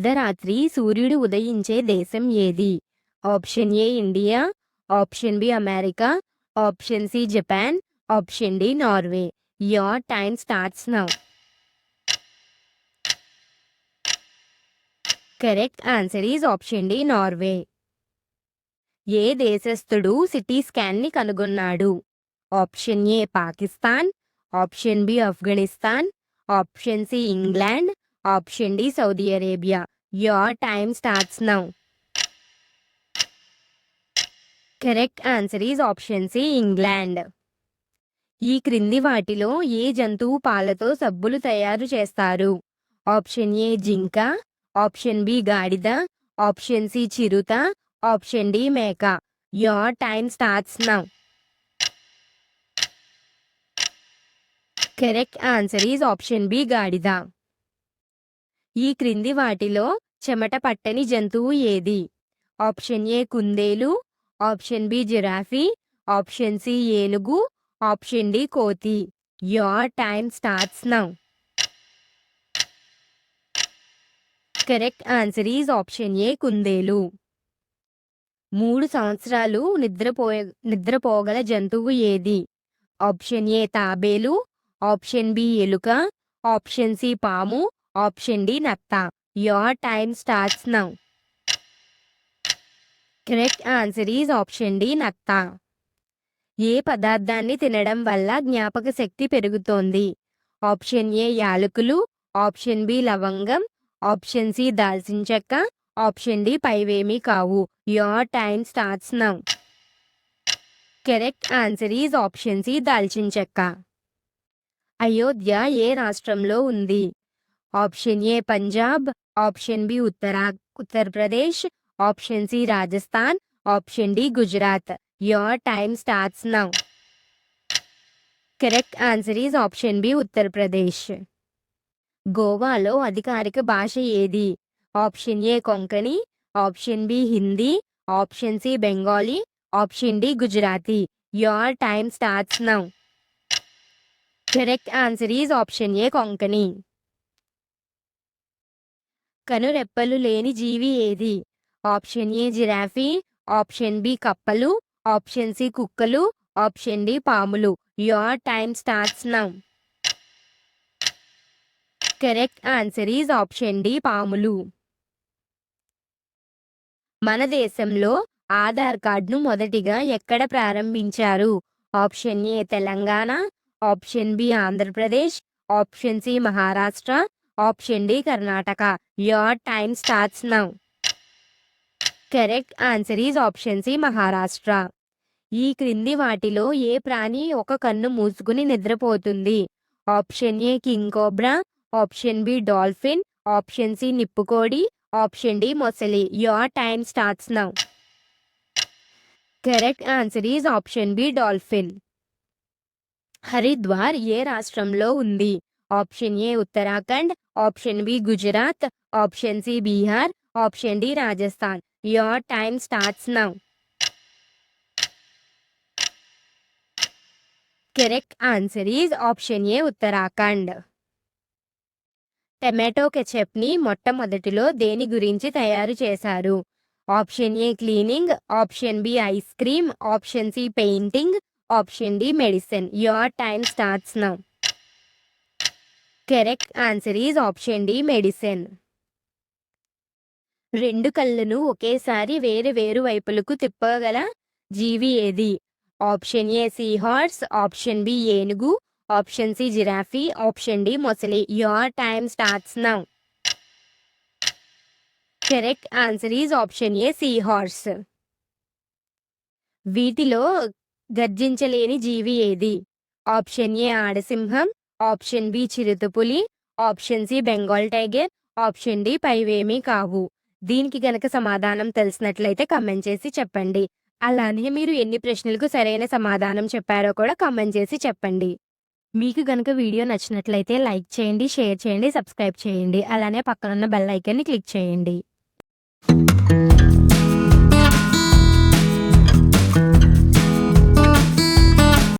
అర్ధరాత్రి సూర్యుడు ఉదయించే దేశం ఏది? Option A India, option B America, option C Japan, option D Norway. Your time starts now. Correct answer is option D Norway. ఏ దేశస్థుడు city scan ని కనుగొన్నాడు? Option A Pakistan, option B Afghanistan, option C England, option D Saudi Arabia. Your time starts now. Correct answer is option C England. ఈ క్రింది వాటిలో ఏ జంతువు పాలతో సబ్బులు తయారు చేస్తారు? ఆప్షన్ ఏ జింక, ఆప్షన్ బి గాడిద, ఆప్షన్ సి చిరుత, ఆప్షన్ డి మేక. Your time starts now. Correct answer is option B గాడిద. ఈ క్రింది వాటిలో చెమట పట్టని జంతువు ఏది? ఆప్షన్ ఏ కుందేలు, ఆప్షన్ బి జిరాఫీ, ఆప్షన్ సి ఏనుగు, ఆప్షన్ డి కోతి. Your time starts now. Correct answer is option A కుందేలు. 3 సంవత్సరాలు నిద్రపోగల జంతువు ఏది? ఆప్షన్ ఏ తాబేలు, ఆప్షన్ బి ఎలుక, ఆప్షన్ సి పాము, ఆప్షన్ డి నత్త. Your time starts now. Correct answer is option D నత్త. ఏ పదార్థాన్ని తినడం వల్ల జ్ఞాపక శక్తి పెరుగుతోంది? ఆప్షన్ ఏ యాలకులు, ఆప్షన్ బి లవంగం, ఆప్షన్ సి దాల్చిన చెక్క, ఆప్షన్ డి పైవేమీ కావు. Your time starts now. Correct answer is option C దాల్చిన చెక్క. అయోధ్య ఏ రాష్ట్రంలో ఉంది? Option A Punjab, option B Uttar Pradesh, option C Rajasthan, option D Gujarat. Your time starts now. Correct answer is option B Uttar Pradesh. గోవాలో అధికారిక భాష ఏది? Option A Konkani, option B Hindi, option C Bengali, option D Gujarati. Your time starts now. Correct answer is option A Konkani. కనురెప్పలు లేని జీవి ఏది? Option A giraffe, option B కప్పలు, option C కుక్కలు, ఆప్షన్ డి పాములు. Your time starts now. Correct answer is option D పాములు. మన దేశంలో ఆధార్ కార్డును మొదటిగా ఎక్కడ ప్రారంభించారు? Option A Telangana, option B Andhra Pradesh, option C Maharashtra, option D Karnataka. Your time starts now. Correct answer is option C Maharashtra. ఈ క్రింది వాటిలో ఏ ప్రాణి ఒక కన్ను మూసుకుని నిద్రపోతుంది? Option A king cobra, option B dolphin, option C నిప్పుకోడి, ఆప్షన్ డి మొసలి. Your time starts now. Correct answer is option B dolphin. Haridwar ఏ రాష్ట్రంలో ఉంది? Option A Uttarakhand, option B Gujarat, option C Bihar, option D Rajasthan. Your time starts now. Correct answer is option A Uttarakhand. Tomato ketchup ని మొట్టమొదటిలో దేని గురించి తయారు చేశారు? Option A cleaning, option B ice cream, option C painting, option D medicine. Your time starts now. Correct answer is option D medicine. 2 కళ్ళను ఒకేసారి వేరు వేరు వైపులకు తిప్పగల జీవి ఏది? Option A sea horse, option B ఏనుగు, option C giraffe, option D మొసలి. Your time starts now. Correct answer is option A sea horse. వీటిలో గర్జించలేని జీవి ఏది? ఆప్షన్ ఏ ఆడసింహం, ఆప్షన్ బి చిరుతపులి, option C Bengal tiger, option D పైవేమీ కావు. దీనికి గనక సమాధానం తెలిసినట్లయితే కమెంట్ చేసి చెప్పండి. అలానే మీరు ఎన్ని ప్రశ్నలకు సరైన సమాధానం చెప్పారో కూడా కమెంట్ చేసి చెప్పండి. మీకు గనక వీడియో నచ్చినట్లయితే లైక్ చేయండి, షేర్ చేయండి, సబ్స్క్రైబ్ చేయండి. అలానే పక్కనున్న బెల్ ఐకాన్ని క్లిక్ చేయండి.